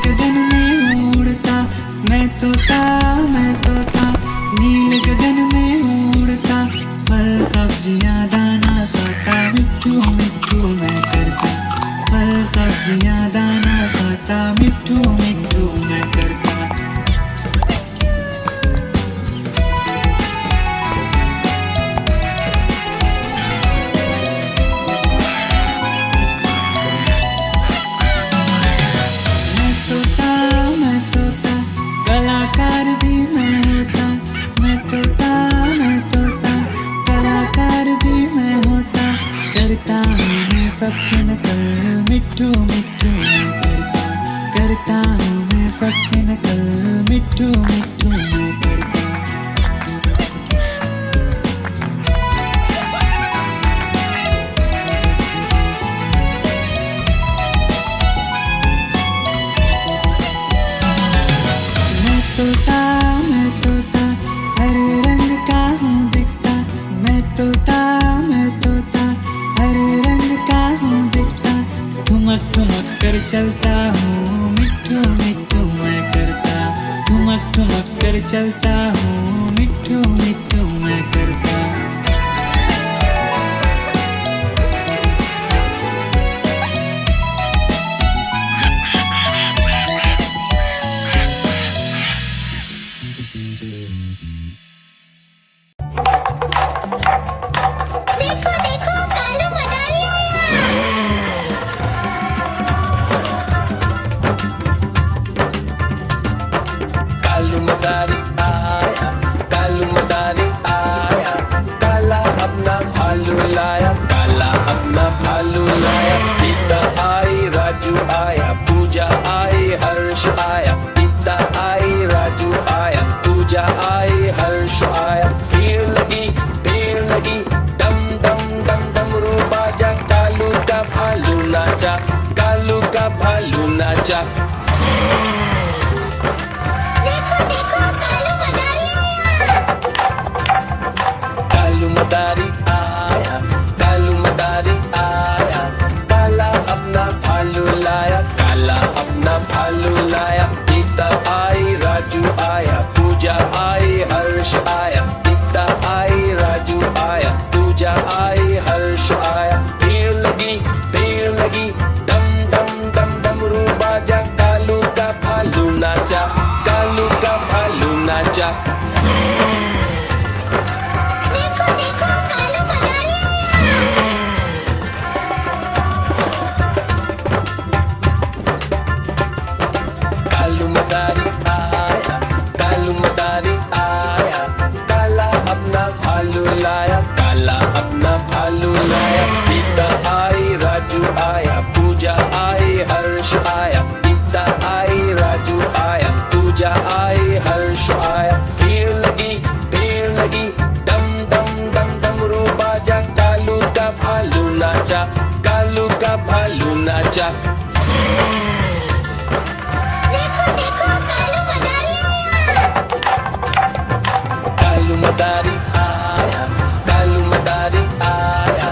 गगन में उड़ता मैं तोता, मैं तोता। नील गगन में उड़ता, फल सब्जियां दाना खाता। मिट्ठू मिट्ठू मैं करता, फल सब्जियां दाना खाता। मिट्ठू मिट्ठू मैं करता। मैं तोता, कलाकार भी मैं होता। मैं तोता, मैं तोता, कलाकार भी मैं होता। करता हूँ मैं सबकी नकल, मिट्ठू मिट्ठू मैं करता। करता हूँ मैं सबकी नकल, मिट्ठू मिट्ठू मैं करता। मैं तोता, हरे रंग का हूँ दिखता। मैं तोता, हरे रंग का हूँ दिखता। ठुमक ठुमक कर चलता हूँ, मिट्ठू मिट्ठू मैं करता। ठुमक ठुमक कर चलता हूँ, मिट्ठू मिट्ठू मैं करता। देखो देखो कालू मदारी कालू मदारी आया, कालू मदारी आया। काला अपना भालू लाया, काला अपना भालू लाया। सीता आई, राजू आया, पूजा आई, हर्ष आया। सीता आई, राजू आया, पूजा आई, हर्ष आया। भीड़ लगी, डम डम डम डमरू बाजा। कालू का भालू नाचा, कालू का भालू नाचा। देखो देखो कालू मदारी कालू मदारी आया, कालू मदारी आया। काला अपना भालू लाया, काला अपना भालू लाया। सीता आई, राजू आया, पूजा आई, हर्ष आया। सीता आई, राजू आया, पूजा आई, हर्ष आया। भीड़ लगी, डम डम डम डमरू बाजा। कालू का भालू नाचा, कालू का भालू नाचा। देखो देखो कालू मदारी कालू मदारी आया, कालू मदारी आया। काला अपना भालू लाया, काला अपना भालू लाया। सीता आई, राजू आया, पूजा आई, हर्ष आया। सीता आई, राजू आया, पूजा आई, हर्ष आया। भीड़ लगी, डम डम डम डमरू बाजा। कालू का भालू नाचा, कालू का भालू नाचा। देखो देखो कालू मदारी कालू मदारी आया, कालू मदारी आया।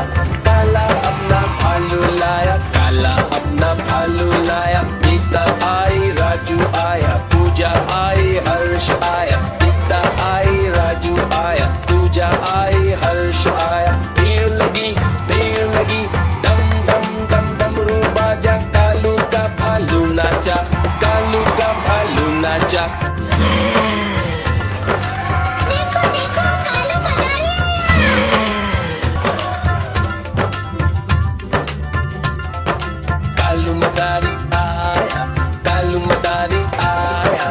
काला अपना भालू लाया, काला अपना भालू लाया। सीता आई, राजू आया, पूजा आई, हर्ष आया। सीता आई, राजू आया, पूजा आई, हर्ष आया। भीड़ लगी, डम डम डम डमरू बाजा। कालू का भालू नाचा, कालू का भालू नाचा। देखो देखो कालू मदारी कालू मदारी आया, कालू मदारी आया।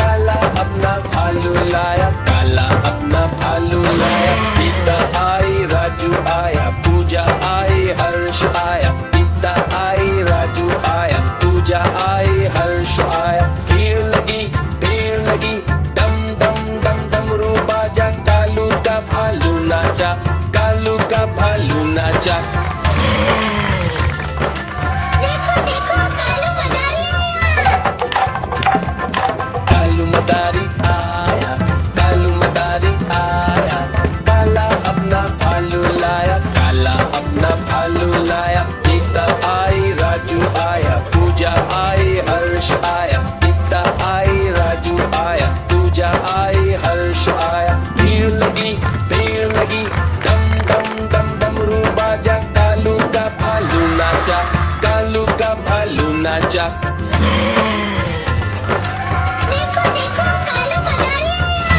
काला अपना भालू लाया, काला अपना भालू लाया। सीता आई, राजू आया, पूजा आई, हर्ष आया। सीता आई, राजू आया, पूजा आई, हर्ष आया। भीड़ लगी, डम डम डम डमरू बाजा। कालू का भालू नाचा, कालू का भालू नाचा। देखो देखो कालू मदारी कालू मदारी आया, कालू मदारी आया। काला अपना भालू लाया, काला अपना भालू लाया। सीता आई, राजू आया, पूजा आई, हर्ष आया। देखो देखो कालू मदारी आया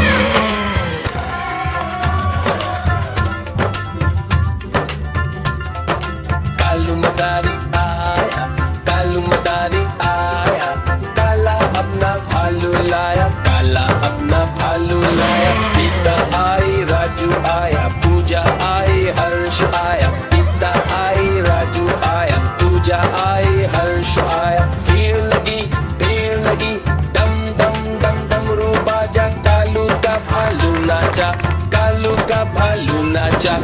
कालू मदारी आया, कालू मदारी आया, काला अपना भालू लाया, काला अपना भालू लाया। सीता आई, राजू आया, पूजा आई, हर्ष आया, सीता आई, राजू आया, पूजा आई, हर्ष आया। भीड़ लगी, डम डम डम डमरू बाजा, कालू का भालू नाचा, कालू का भालू नाचा।